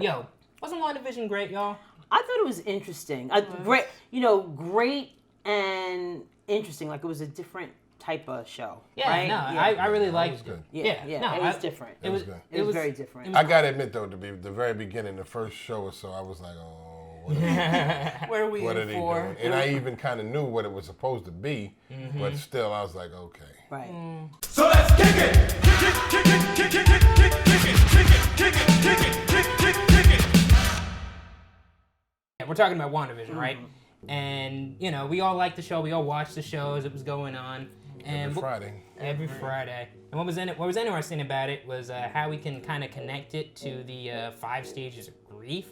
Yo, wasn't WandaVision great, y'all? I thought it was interesting. Great, great and interesting. Like it was a different type of show. Yeah, right? no, I really liked it. Yeah, no, it was different. It was good. It was very different. I gotta admit though, to be the very beginning, the first show or so, I was like, oh, What are we what in are they for? doing? And I even kind of knew what it was supposed to be, but still, I was like, okay. Right. So let's kick it! Kick it, kick it, kick it, kick it, kick it, kick it, kick it, kick it, kick it, kick it. We're talking about WandaVision, right? And, we all liked the show. We all watched the show as it was going on. And Every Friday. And what was interesting about it was how we can kind of connect it to the 5 stages of grief.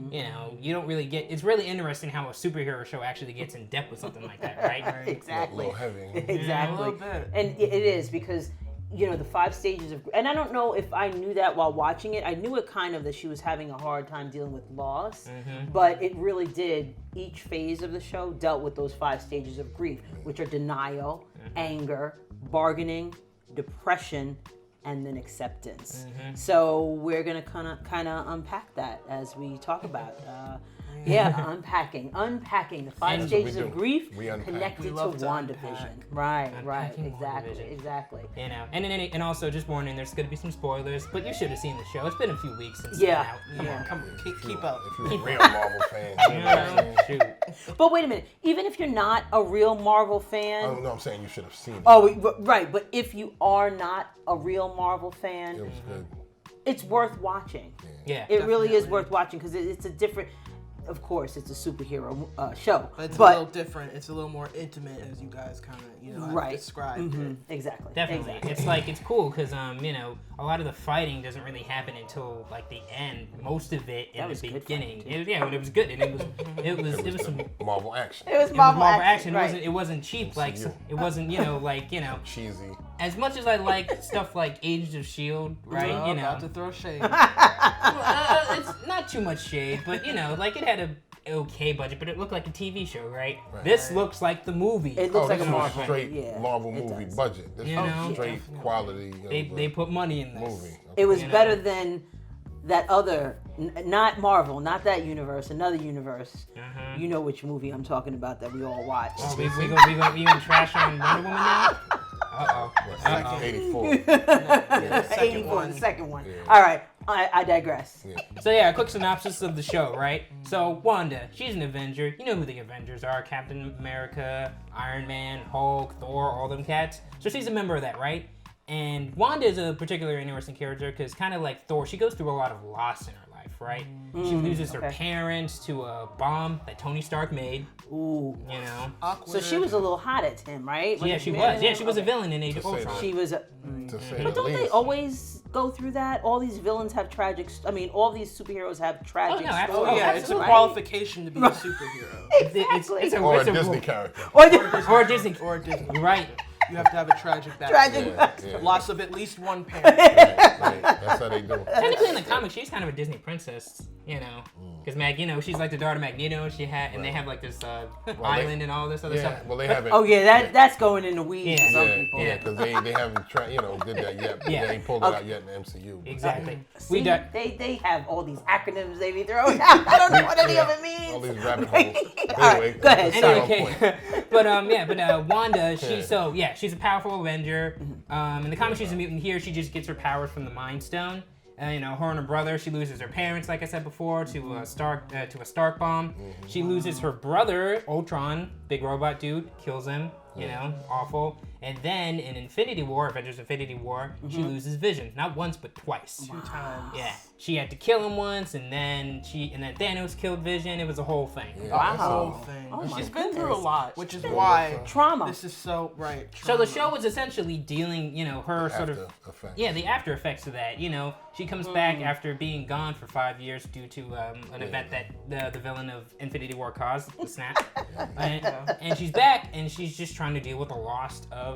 You don't really get... It's really interesting how a superhero show actually gets in depth with something like that, right? Exactly. A little heavy. Exactly. Yeah, a little bit. And it is because, the 5 stages of... And I don't know if I knew that while watching it. I knew it kind of that she was having a hard time dealing with loss. But it really did. Each phase of the show dealt with those 5 stages of grief, which are denial, anger, bargaining, depression, and then acceptance. So we're gonna kind of unpack that as we talk about. Unpacking the 5 stages of grief connected to WandaVision. Right, exactly. And also just warning, there's going to be some spoilers, but you should have seen the show. It's been a few weeks since it's Yeah. been out. Come on, keep up. If you're a real Marvel fan, Shoot. But wait a minute. Even if you're not a real Marvel fan, no, I'm saying you should have seen it. oh, right. But if you are not a real Marvel fan, It was good. it's worth watching. Yeah. It really is worth watching because it's a different. Of course, it's a superhero show, But it's a little different. It's a little more intimate, as you guys kind of, have described it. Exactly. Definitely. Exactly. It's cool because, a lot of the fighting doesn't really happen until, like, the end. Most of it in the beginning. It was good. And it was some... Marvel action. It was Marvel action. Right. Right. It wasn't cheap. Like, it wasn't, Cheesy. as much as I like stuff like Agents of S.H.I.E.L.D., right, About to throw shade. it's not too much shade, but, like, it had a okay budget, but it looked like a TV show, right? This looks like the movie. It looks like this a was Marvel straight Marvel movie budget. This was straight quality. They put money in this. Movie. It was better than that other, not Marvel, not that universe, another universe. You know which movie I'm talking about that we all watched. Oh, we gonna trash on Wonder Woman now? Uh-oh. 84. 84, the second one. Yeah. All right, I digress. Yeah. So yeah, a quick synopsis of the show, right? So Wanda, she's an Avenger. You know who the Avengers are: Captain America, Iron Man, Hulk, Thor, all them cats. So she's a member of that, right? And Wanda is a particularly interesting character because, kind of like Thor, she goes through a lot of loss in her life, right? She loses her parents to a bomb that Tony Stark made. Ooh. Awkward. So she was a little hot at him, right? Yeah, she was. Yeah, she was a villain in Age of Ultron. She was a... To say But the don't they least. always go through that? All these villains have tragic... all these superheroes have tragic stories. absolutely. Yeah, it's a right? qualification to be a superhero. Exactly. Or a Disney character. Or a Disney. Or a Disney. You're right. You have to have a tragic backstory. Tragic. Yeah. Loss of at least one parent. Right. That's how they do it. Technically, in the comics, she's kind of a Disney princess, because she's like the daughter of Magneto. And they have like this island and all this other stuff. Well, they haven't. Oh yeah, that's going in the weeds for some people. Yeah, because they haven't did that yet. They ain't pulled it out yet in the MCU. Exactly. See, they have all these acronyms they be throwing out. I don't know what any of it means. All these rabbit holes. All right, go ahead. Anyway, but Wanda, she's a powerful Avenger. In the comics, she's a mutant. Here, she just gets her powers from the Mind Stone. Her and her brother. She loses her parents, like I said before, to a Stark bomb. She loses her brother, Ultron, big robot dude, kills him. Awful. And then in Avengers Infinity War, she loses Vision, not once but twice. 2 times. Yeah, she had to kill him once, and then Thanos killed Vision. It was a whole thing. Yeah, Wow. The whole thing. Oh my She's been through a goodness. lot, which is why Trauma. this is so right. So the trauma. show was essentially dealing, her sort of the after effects of that. She comes back after being gone for 5 years due to an event that the villain of Infinity War caused, the snap. And she's back, and she's just trying to deal with the loss of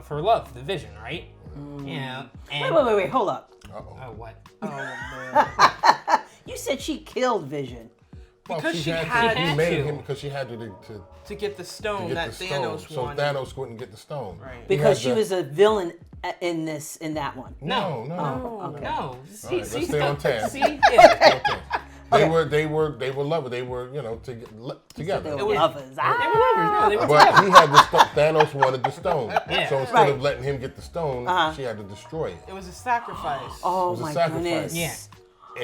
her love, the Vision, right? And Wait, hold up. Oh, what? Oh man. You said she killed Vision. Because she he had made to. him because she had to get the stone get that the Thanos stone. So wanted. Thanos wouldn't get the stone. Right. Because she was a villain in that one. No. No. Okay. No. All right, let's stay on task. See? Yeah. Okay. They were lovers. They were together. They were lovers. They were lovers. No, they were But he had the stone. Thanos wanted the stone. Yeah. So instead of letting him get the stone, she had to destroy it. It was a sacrifice. Oh It was a my sacrifice. goodness. Yeah.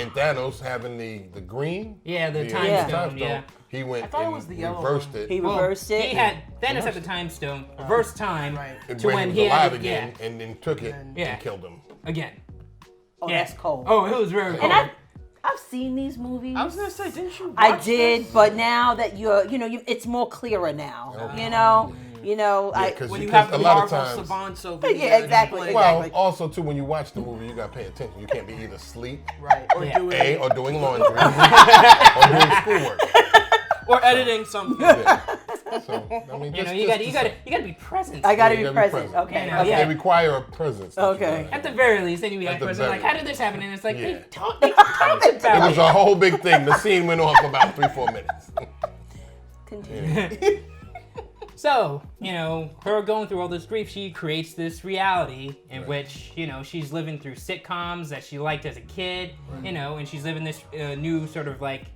And Thanos having the green. Yeah, the time stone. Yeah. He went thought it and was the yellow reversed one. it. He reversed it. He had Thanos had the time stone, reverse time and to when when he he was alive had again, and then took it Yeah. and killed him. again. Oh, Yeah. that's cold. Oh, it was very cold. And I've seen these movies. I was gonna say, didn't you? I watch did, this? but now that it's more clearer now. Okay. I. Because When you have a the lot of Marvel times. Savants over Yeah, here, exactly, Well, exactly. also too, when you watch the movie, you gotta pay attention. You can't be either asleep, right? Or Yeah. doing or doing laundry, or doing schoolwork. or editing something. Yeah. So I mean, you gotta be present. I gotta you be gotta be present. present. Okay. Yeah, okay. yeah. They require a presence. that you Okay. gotta At the have. very least, then you be At like, the person, like, very how did this happen? And it's like, Yeah. they talked about It was a whole big thing. The scene went on for about 3-4 minutes. Continue. So, her going through all this grief, she creates this reality in which, she's living through sitcoms that she liked as a kid, and she's living this new sort of like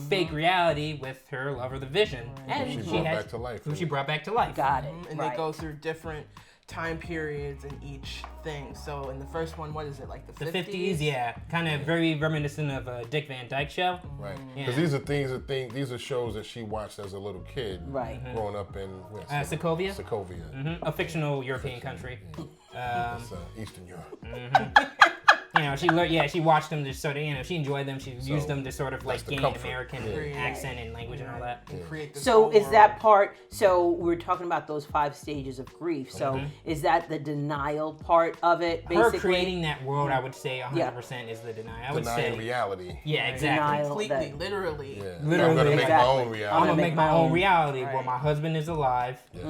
fake reality with her lover, the Vision. And She brought back to life. who she brought back to life. Got it. And right. they go through different time periods in each thing. So in the first one, what is it, like the 50s? The 50s, yeah. Kind of very reminiscent of a Dick Van Dyke Show. Right. Yeah. Because these are shows that she watched as a little kid. Right. Growing up in Sokovia? Sokovia. A fictional European country. That's Eastern Europe. She watched them to sort of, she enjoyed them. She used them to sort of like the gain comfort. American Yeah. accent and language and all that. And create this So whole is world. that part? So we're talking about those 5 stages of grief. So is that the denial part of it? Basically, Her creating that world, I would say 100% is the denial. I would Denying say, reality. yeah, exactly. Denial. completely, that- literally? Yeah. Literally, I'm gonna make exactly. my own I'm reality. gonna make my own reality where Right. my husband is alive, Yeah.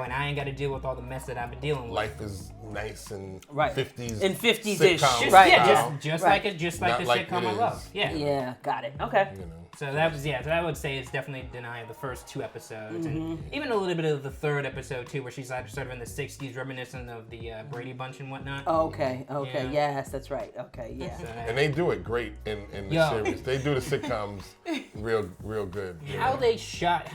and I ain't got to deal with all the mess that I've been dealing with. Life is nice and Right. 50s. In 50s-ish. sitcom Just, Right. yeah, style, just Right. like Not the like sitcom it I is. love. Yeah. Yeah, got it. Okay. So that was so I would say it's definitely denying the first 2 episodes, and even a little bit of the 3rd episode too, where she's like sort of in the 60s, reminiscent of the Brady Bunch and whatnot. Okay. Yeah. Yes, that's right. Okay. Yeah. So, And they do it great in the Yo. series. They do the sitcoms real good. how they shot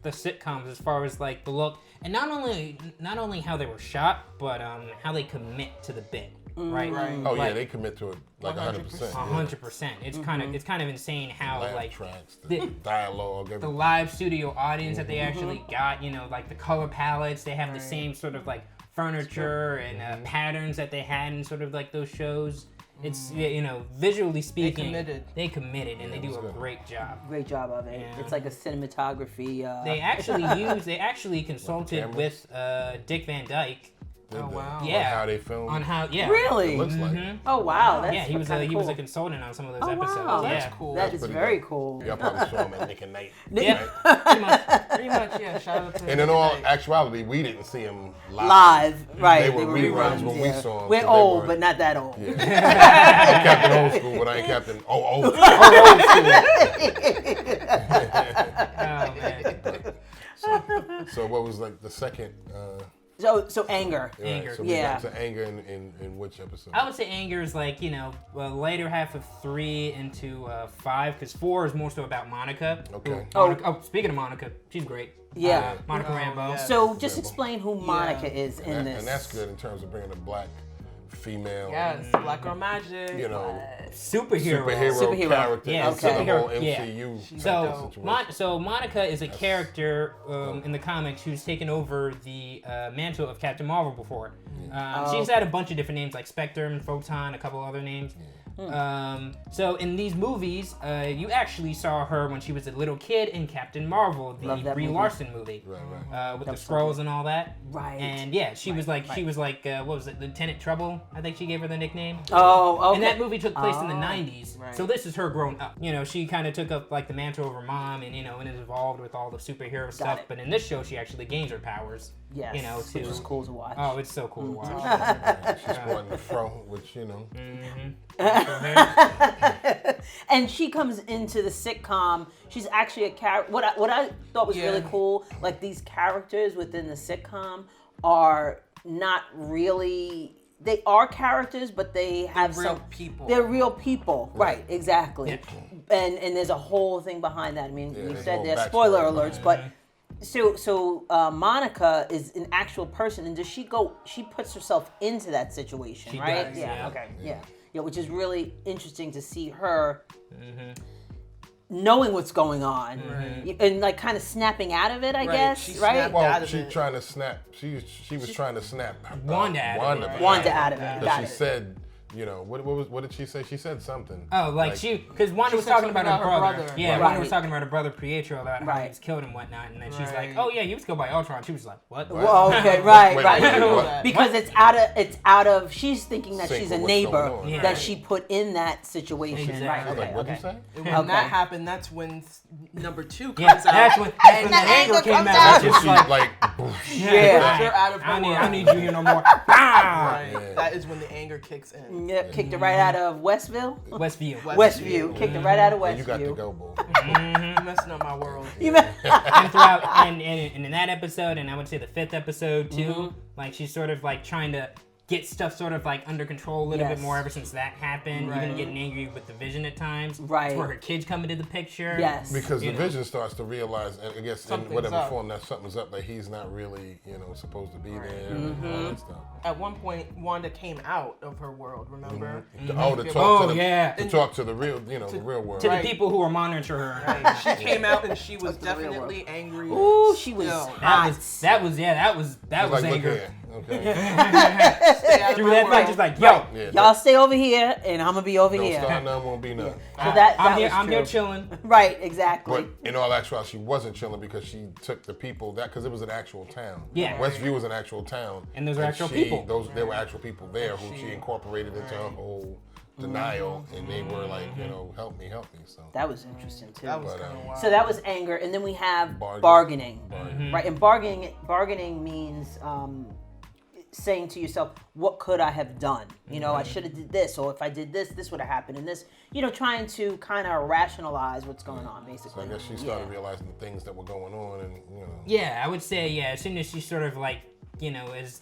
the sitcoms as far as like the look, and not only how they were shot, but how they commit to the bit, right? Right. Oh yeah, Like, they commit to it like 100%. 100%. It's kind of insane how Laugh like tracks, the dialogue, the everything. live studio audience that they actually got, like the color palettes, they have the same sort of like furniture and patterns that they had in sort of like those shows. It's visually speaking, they committed and they do a good. great job. Great job of it. Yeah. It's like a cinematography. They actually consulted cameras? with Dick Van Dyke. Oh, wow. On Yeah. how they film. On how, yeah. Really? It looks like. Oh wow. That's Yeah, he was kinda he was a cool. consultant on some of those Oh, episodes. wow. Yeah. That's cool. That is pretty very dope. cool. Y'all probably saw him at Nick and Night. Yeah. Right? Pretty much. Pretty much, yeah. Shout out to And in all actuality, we didn't see him Live, right? They were reruns when we yeah. saw 'em, We're 'cause they old, were- but not that old. I'm Captain Old School, but I ain't Captain old Oh man. So what was like the second? So anger. Anger. So we Yeah. got to anger in which episode? I would say anger is like, later half of 3 into 5, because 4 is more so about Monica. Okay. Speaking of Monica, she's great. Yeah. Monica Oh, Rambeau. yeah. So just explain who Monica is in this. And that's good in terms of bringing a black female, Yes, Black Girl Magic. Superhero. Superhero. character Yeah, into the whole superhero, yeah. MCU. So, situation. so Monica is a character in the comics who's taken over the mantle of Captain Marvel before. She's had a bunch of different names like Spectre, Photon, a couple other names. So in these movies, you actually saw her when she was a little kid in Captain Marvel, the Love that Brie movie. Larson movie, Right. with the scrolls and all that. Right. And yeah, she was like what was it, Lieutenant Trouble? I think she gave her the nickname. Oh, okay. And that movie took place in the 90s. Right. So this is her grown up. She kind of took up like the mantle of her mom and, and is involved with all the superhero stuff. it. But in this show, she actually gains her powers. Yes. To, Which is cool to watch. Oh, it's so cool to watch. She's sporting the fro, which And she comes into the sitcom. She's actually a character. What I thought was really cool, like these characters within the sitcom are not really they are characters, but they have real some people. They're real people, right? Exactly. Yeah. And there's a whole thing behind that. I mean, we there's said whole there's backstory spoiler behind alerts, it. but so Monica is an actual person, and does she go? She puts herself into that situation, She right? does, yeah. yeah. Okay. Yeah. Which is really interesting to see her. Knowing what's going on and like kind of snapping out of it, I guess, She right? snapped Well, out of she it. trying to snap. She was trying to snap Wanda out of it, right? Wanda out of it. But Got she it. said, you know, what did she say? She said something. Oh, like because Wanda was said talking something about her about her brother. brother. Yeah, Right. Wanda was talking about her brother Pietro about how Right. he was killed and whatnot, and then she's like, Right. "Oh yeah, he was killed by Ultron." She was like, "What?" Well, okay, right, Wait, right. wait, wait, what? Because it's out of. She's thinking that Sync she's with a what's neighbor going on. Yeah. that she put in that situation. Exactly. Right. I was Okay. like, what'd you Okay. say? And when Okay. that happened, that's when number 2 comes Yeah, out. that's when the anger came out. out. That's just She like, like, Yeah. You're out of her I world. need you here no more. Bam! Right. Yeah. That is when the anger kicks in. Yep. Kicked her right out of Westville. Westview. Westview. Kicked her right out of Westview. you got to go, boo. You're messing up my world. You meant- And throughout, and in that episode, and I would say the 5th episode too, like she's sort of like trying to get stuff sort of like under control a little bit Yes. more ever since that happened. Right. Even getting angry with the Vision at times. Right. It's where her kids come into the picture. Yes. Because You the know. Vision starts to realize, and I guess Something's in whatever up. form that something's up, that he's not really, supposed to be there and all that stuff. At one point, Wanda came out of her world, remember? Oh, to talk Oh, to the, yeah. to talk to the real, the real world. To Right. the people who were monitoring her. Right. She came out and she was to the real definitely angry. Ooh, she was still. That was It's like, look anger. here, okay. Stay out of Through her that world. thing, just like, yo, Yeah, Y'all stay over here, and I'm gonna be over don't here. start none, won't be none. So that I'm was here true. chilling. Right. Exactly. But in all actuality, she wasn't chilling because she took the people because it was an actual town. Yeah. Westview was an actual town, And those are actual people. There were actual people there who she incorporated into her whole denial, and they were like, help me. So That was interesting too. That was But, kind of wild. So that was anger, and then we have Bargaining. bargaining. Right? And bargaining means saying to yourself, "What could I have done? I should have did this, or if I did this, this would have happened." And this, trying to kind of rationalize what's going on, So basically. I guess she started realizing the things that were going on, and Yeah, I would say, as soon as she's sort of like,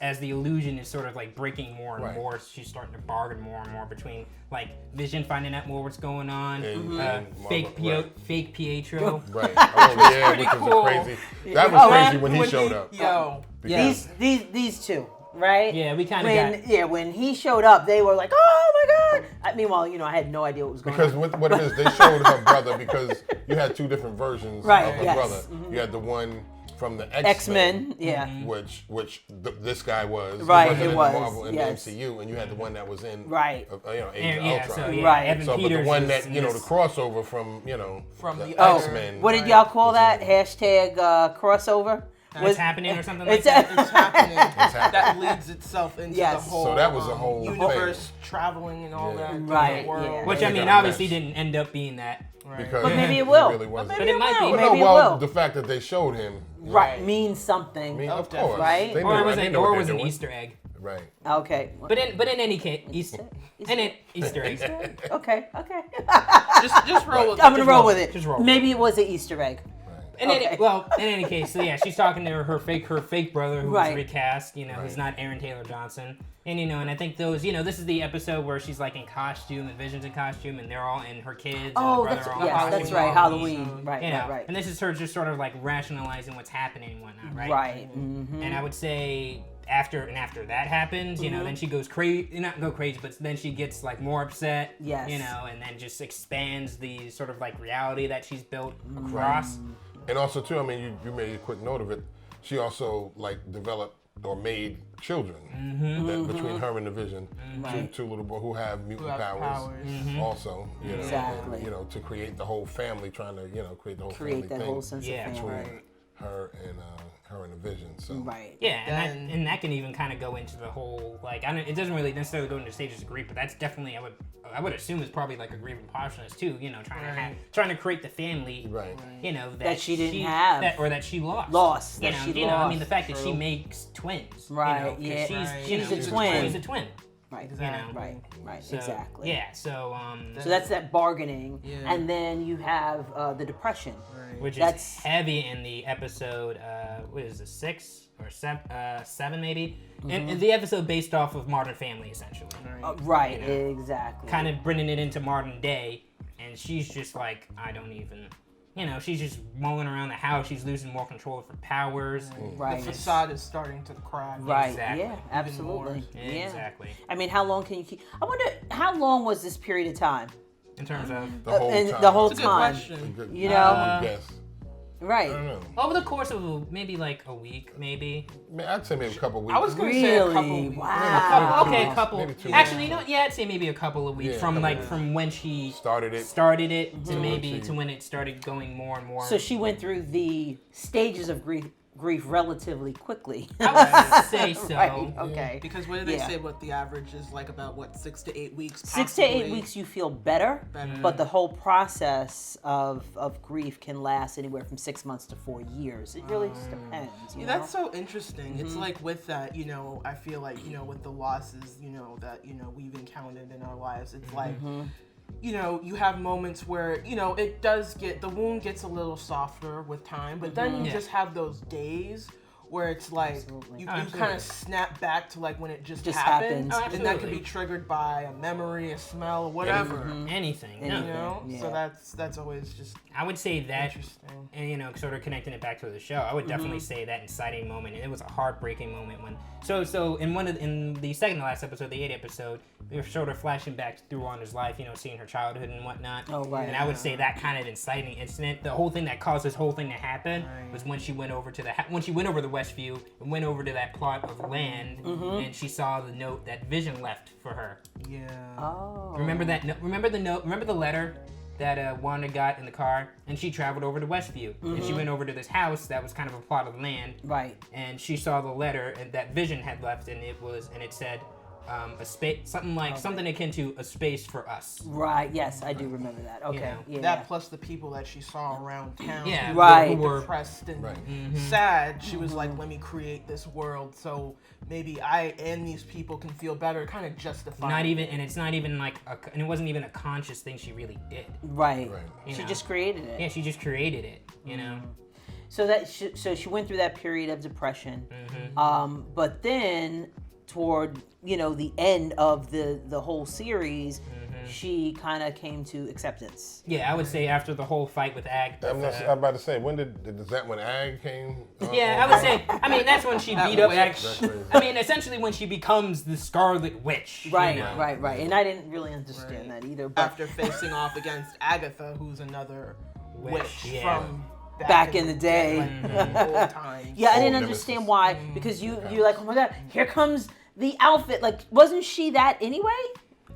as the illusion is sort of like breaking more and Right. more, she's starting to bargain more and more between like Vision finding out more what's going on, And fake Marvel, fake Pietro. right. Oh yeah, pretty which was cool. a crazy. That was crazy when he showed up. Yo. Because These two, right? Yeah, we kind of got. when he showed up, they were like, "Oh my god!" Meanwhile, I had no idea what was going Because on. what it is, they showed her brother because you had two different versions Right, of her yes. brother. You had the one from the X-Men, yeah. which this guy was. Right, He wasn't it in was, the Marvel in yes. the MCU, and you had the one that was in Right. Age And, of yeah, Ultron. so yeah, Right. Evan So, but Peters the one is that in the this. crossover from From the Oh, X-Men. what did y'all call that? Hashtag crossover? What's happening or something like It's that? It's happening. happening. That leads itself into Yes. the whole So that was a whole universe thing. traveling and all Yeah. that. Right, The world. yeah. Which They I mean, got obviously messed. didn't end up being that. Right. Because But maybe it it will. really wasn't. But it might be. Well, Maybe it well, will. the fact that they showed him, Right, means something. I mean, of Definitely. course, Right? They Or it was they an, know or what it was they're an doing. Easter egg. Right. Okay. But in any case, Easter egg. Okay. Just roll with it. I'm gonna roll with it. Just roll with Maybe it was an Easter egg. In Okay. any case, so yeah, she's talking to her fake brother who Right. was recast. He's not Aaron Taylor Johnson. And and I think those, this is the episode where she's like in costume and Vision's in costume, and they're all in her kids. Oh, and her that's brother are all in that's costume. right. Halloween. Right, You know, right. and this is her just sort of like rationalizing what's happening and whatnot, right? Right. Mm-hmm. And I would say after that happens, then she goes crazy, not go crazy, but then she gets like more upset. Yes. And then just expands the sort of like reality that she's built across. And also too, I mean, you made a quick note of it. She also like developed or made children that between her and the Vision, two little boys who have mutant powers. Also, Exactly. and, to create the whole family, trying to create the whole Create family that thing whole sense Yeah. of family. between her and the Vision. So Right. Yeah, Then- and that can even kind of go into the whole like it doesn't really necessarily go into stages of grief, but that's definitely I would assume is probably like a grieving process too. Trying to create the family. Right. That she didn't have. or that she lost. Lost, You that know, she I mean lost. the fact that she True. makes twins. Right, 'cause yeah. She's, She's a twin. She's a twin. Right. Exactly. Right. So, Exactly. Yeah. So So that's that bargaining, Yeah. and then you have the depression. Right. which is That's- heavy in the episode. What is it, 6 or 7 maybe? Mm-hmm. And the episode based off of Modern Family, essentially. Right. You know, Exactly. Kind of bringing it into modern day, and she's just like, I don't even. She's just mulling around the house. She's losing more control of her powers. Right. The facade is starting to crack. Right. Exactly. Yeah. Absolutely. Yeah, Yeah. exactly. I mean, how long can you keep? I wonder how long was this period of time? In terms of The whole And time. the whole It's a good time. question. Good- You know? good guess. Right. I don't know. over the course of maybe like a week, maybe. I'd say maybe a couple weeks. I was gonna say a couple Really? weeks. Wow. Okay, a weeks, couple. maybe 2 weeks. Actually, yeah, I'd say maybe a couple of weeks Yeah, from couple from when she started it. to maybe she- to when it started going more and more. So she went through the stages of grief relatively quickly. I would say so. Right. Okay. Because what did they Yeah. say? What the average is like about 6 to 8 weeks. 6 to 8 possibly? weeks you feel better, but the whole process of grief can last anywhere from 6 months to 4 years. It really just depends. You know? That's so interesting. It's like with that, I feel like, with the losses, that, we've encountered in our lives, it's like, you have moments where, it does the wound gets a little softer with time, but then you Yeah. just have those days where it's like Absolutely. you Absolutely. kind of snap back to like when it just happened. happened, Oh, and that can absolutely. be triggered by a memory, a smell, whatever. Anything. Anything. No. Yeah. So that's always just I would say that, interesting. and sort of connecting it back to the show, I would definitely say that inciting moment, and it was a heartbreaking moment when. So in the second to last episode, the 8th episode, we were sort of flashing back through Wanda's life, seeing her childhood and whatnot. Oh, right. And I would say that kind of inciting incident, the whole thing that caused this whole thing to happen, Right. was when she went over to when she went over to Westview and went over to that plot of land, and she saw the note that Vision left for her. Yeah. Oh. Remember that? Remember the note? Remember the letter that Wanda got in the car? And she traveled over to Westview, and she went over to this house that was kind of a plot of land. Right. And she saw the letter and that Vision had left, and it said a space, something akin to a space for us. Right. Yes, I do remember that. Okay. know, Yeah. That plus the people that she saw around town. Yeah, Right. who were Depressed and Right. sad. She was like, let me create this world so maybe I and these people can feel better, kind of justify. not even, and it's not even like, and it wasn't even a conscious thing she really did. Right. Right. You She know? just created it. Yeah, she just created it. So so she went through that period of depression, but then toward the end of the whole series, she kind of came to acceptance. Yeah, I would say after the whole fight with Ag. I'm about to say, is that when Ag came? Yeah, I would say. I mean, that's when she beat up Ag. That's crazy. I mean, essentially when she becomes the Scarlet Witch. Right, you know? right. And I didn't really understand that either. But After facing off against Agatha, who's another witch yeah. from back in the day. like, old times. yeah, I didn't Old understand nemesis. why, because you're like, oh my god, here comes the outfit. Like, wasn't she that anyway?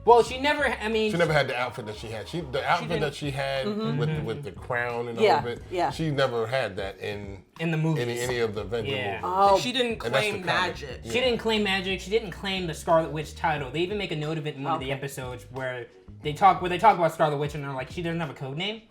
Well, she never. I mean, She never had the outfit that she had. The outfit didn't- that she had with the crown and Yeah, all of it. yeah. She never had that in the movies. any of the Avenger Yeah. movies. Oh, She didn't And that's the claim comic. magic. Yeah. She didn't claim magic. She didn't claim the Scarlet Witch title. They even make a note of it in one of the Okay. episodes where they talk about Scarlet Witch and they're like, she doesn't have a code name.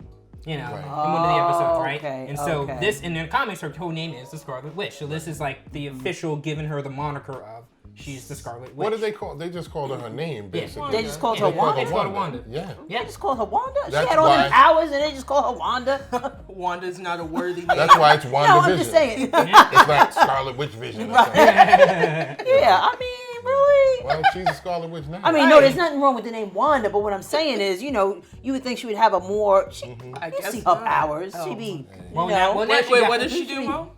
You know, Right. in one of the episodes, right? okay, And so okay. this in the comics, her code name is the Scarlet Witch. So this is like the official giving her the moniker of she's the Scarlet Witch. What did they call? They just called her name, basically. They just called Yeah, her they called Wanda. They called her Wanda. Yeah. Yeah. They just called her Wanda. That's She had all them why- powers, and they just call her Wanda. Wanda's not a worthy name. That's why it's WandaVision. No, I'm just saying. It's not Scarlet Witch Vision. Or something. Yeah, I mean, really. Well, she's a Scarlet Witch now. I mean, no, there's nothing wrong with the name Wanda, but what I'm saying is, you would think she would have a more. I You guess see her not. powers. Oh. She'd be, Well, you now- know. well, now Wait, she wait, got- what does she do, Mo?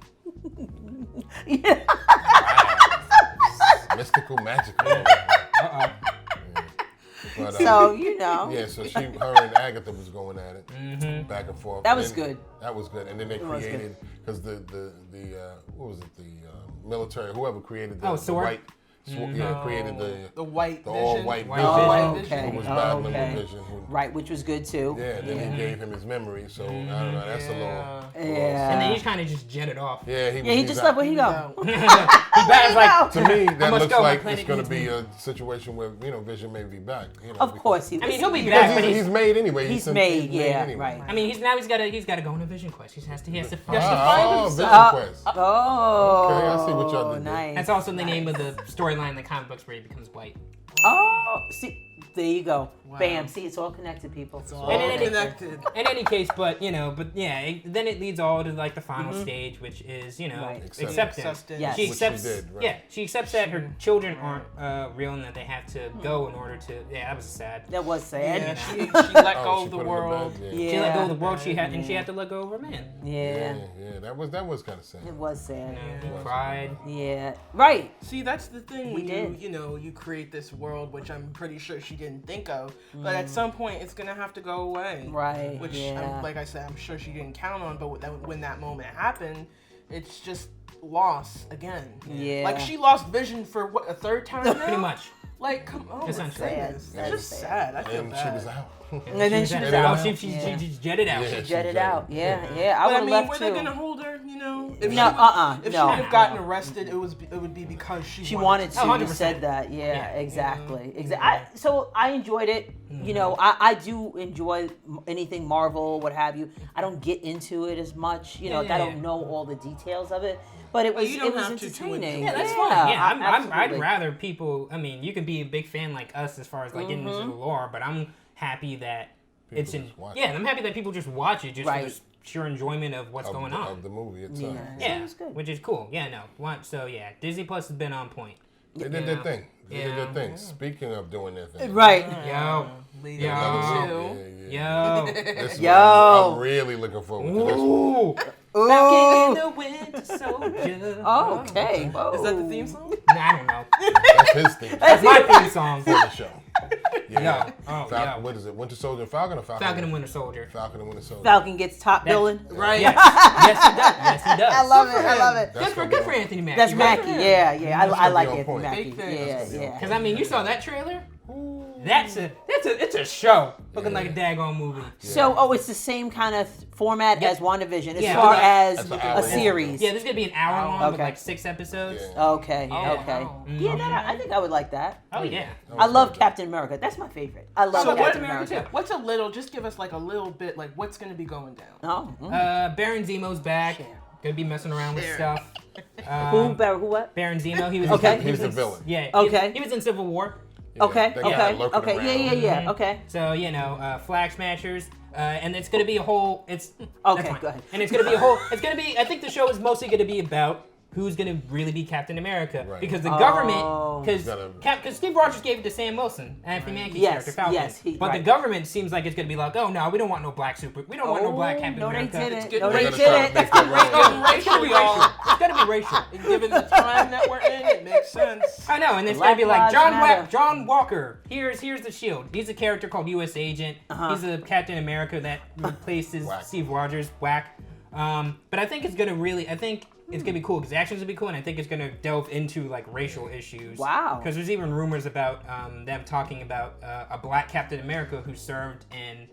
Yeah. Mystical, magical. Uh-oh. But, So, yeah, so her and Agatha was going at it back and forth. That And was then- good. That was good. And then they was good. created, because the what was it, the military, whoever created the, Oh, Sword? the white, created The white the vision. all-white White vision. Vision. White okay. vision. Who was Oh, battling okay. the vision. Right, which was good too. Yeah, and then he gave him his memory, so I don't know, that's a little... Yeah. And then he kind of just jetted off. Yeah, Yeah, he just out. left where he go. No. He was like, To me, that must looks go, my like planet it's going to needs be me. a situation where, Vision may be back. Of course he. I mean, he'll be Because back, but he's made anyway. He's made, yeah, anyway. right. I mean, he's got to go on a vision quest. He has to find Oh, himself. Vision Quest. Oh, Okay, I see what y'all did there. nice. That's also the name of the storyline in the comic books where he becomes white. Oh, see, there you go. Wow. Bam. See, it's all connected, people. It's all And in any- connected. In any case, but then it leads all to like the final stage, which is Right. acceptance. Acceptance. Yes. She Which she accepts, did, right. yeah, she accepts that her children aren't real and that they have to go in order to. Yeah, that was sad. That was sad. Yeah, she let go Oh, of she the put it in world. bag, Yeah. She let go of the world. She had to let go of her man. Yeah. Yeah, that was kind of sad. It was sad. He cried. Yeah. Right. See, that's the thing We when did. you create this world, which I'm pretty sure she didn't think of, but at some point it's gonna have to go away. Right. Which, yeah. like I said, I'm sure she didn't count on, but when that moment happened, it's just loss again. Yeah. Like she lost vision for what, a third time now? Pretty much. Like, come on, my Essentially. goodness. Sad. It's just sad. I feel And bad. she was out. And then she was Oh, out. she Yeah. just jetted out. Yeah. Jetted She out. jetted. Yeah. Yeah. Yeah. I But would I have mean, left were too. they gonna hold her? If No, If no. she would have gotten arrested, it would be because She wanted to. Oh, You 100%. said that. Yeah, Yeah. exactly. Exactly. So I enjoyed it. You know, I do enjoy anything Marvel, what have you. I don't get into it as much. You know, Yeah, I yeah, don't yeah. know all the details of it. But it was you don't it was have to entertaining. Yeah, that's yeah, fine. Yeah, I'd absolutely. rather people. I mean, you can be a big fan like us as far as like getting into the lore, but I'm happy that People it's in. just watch Yeah, I'm happy that people just watch it just Right. for the sheer enjoyment of what's going on. Of the movie itself. Yeah. Yeah. Yeah, was good. which is cool. Yeah, no. So yeah, Disney Plus has been on point. They did their Yeah. thing. They did Yeah. their thing. Speaking of doing their thing. Right. Yo, Leading Yo. up to. yo. This Yo. one, I'm really looking forward to this one. Ooh. Ooh. in the Winter Soldier. Okay. Whoa. Is that the theme song? I don't know. That's his thing. That's my theme song. For the show. Yeah. Yo. Oh, yo. What is it? Winter Soldier and Falcon or Falcon? Falcon and Winter Soldier. Falcon and Winter Soldier. Falcon gets top billing. Right. Yes. Yes, he does. Yes, he does. I love it. I love it. That's Good gonna for be on- Anthony Mackie. That's right? Mackie. Yeah, yeah. I gonna like be on Anthony point. Mackie. Big fan. Yeah, That's gonna be on yeah. Because I mean, you saw that trailer. It's a show looking like a daggone movie. So, it's the same kind of format Yeah. as WandaVision, as Yeah, far but as That's an a hour. series. Yeah, this is gonna be an hour long with Okay. like 6 episodes. Yeah. Okay. Yeah. Okay. Wow. Yeah, I think I would like that. Oh yeah. I love Captain America. That's my favorite. I love So Captain Captain America America. What's a little? Just give us like a little bit. Like what's gonna be going down? Oh. mm. Baron Zemo's back. Gonna be messing around with stuff. Who? Who? What? Baron Zemo. He was Okay. He was the villain. Yeah. Okay. He was in Civil War. Yeah, Okay. they got Okay. lurking Okay. around. Yeah. Okay. So Flag Smashers. And it's gonna be a whole. It's Okay, that's fine. go ahead. And it's gonna be a whole. It's gonna be. I think the show is mostly gonna be about who's gonna really be Captain America Right. because the government, Oh. because Steve Rogers gave it to Sam Wilson, Anthony Mackie's Yes, character Falcon. yes, but the right. government seems like it's gonna be like, oh no, we don't want no black super. We don't want no black Captain no, America. they didn't. getting No, They're they gonna try to didn't. make that wrong. It's gonna be racial. It's gonna be racial. And given the time that we're in, it makes sense. I know, and it's Black gonna be like Lives Matter. John Walker. Here's the Shield. He's a character called U.S. Agent. He's a Captain America that replaces Whack. Steve Rogers. Whack. But I think it's gonna really. I think it's gonna be cool because the action's gonna be cool, and I think it's gonna delve into like racial issues. Wow. Because there's even rumors about them talking about a black Captain America who served in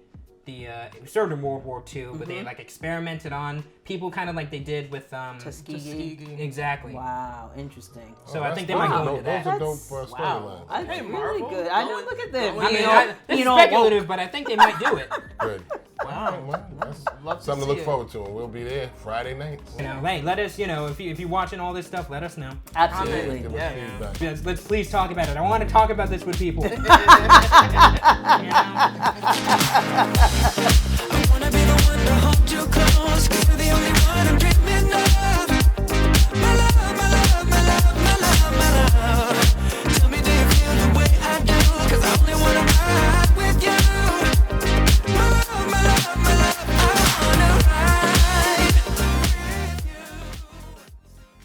World War II, but they like experimented on people, kind of like they did with Tuskegee. exactly. Wow. Interesting. So I think they might go into that. Those are dope Wow. storylines. That's Hey, really Marvel, good. I know. going- Look at them. I mean, You know, this you is know, speculative, but I think they might do it. Good. Wow. Well, that's Love to something to see look it. forward to, and we'll be there Friday nights. Hey, let us, if you're watching all this stuff, let us know. Absolutely. Give us Yeah. feedback. Let's please talk about it. I want to talk about this with people. I wanna be the one to hold you close, 'cause you're the only one I'm dreaming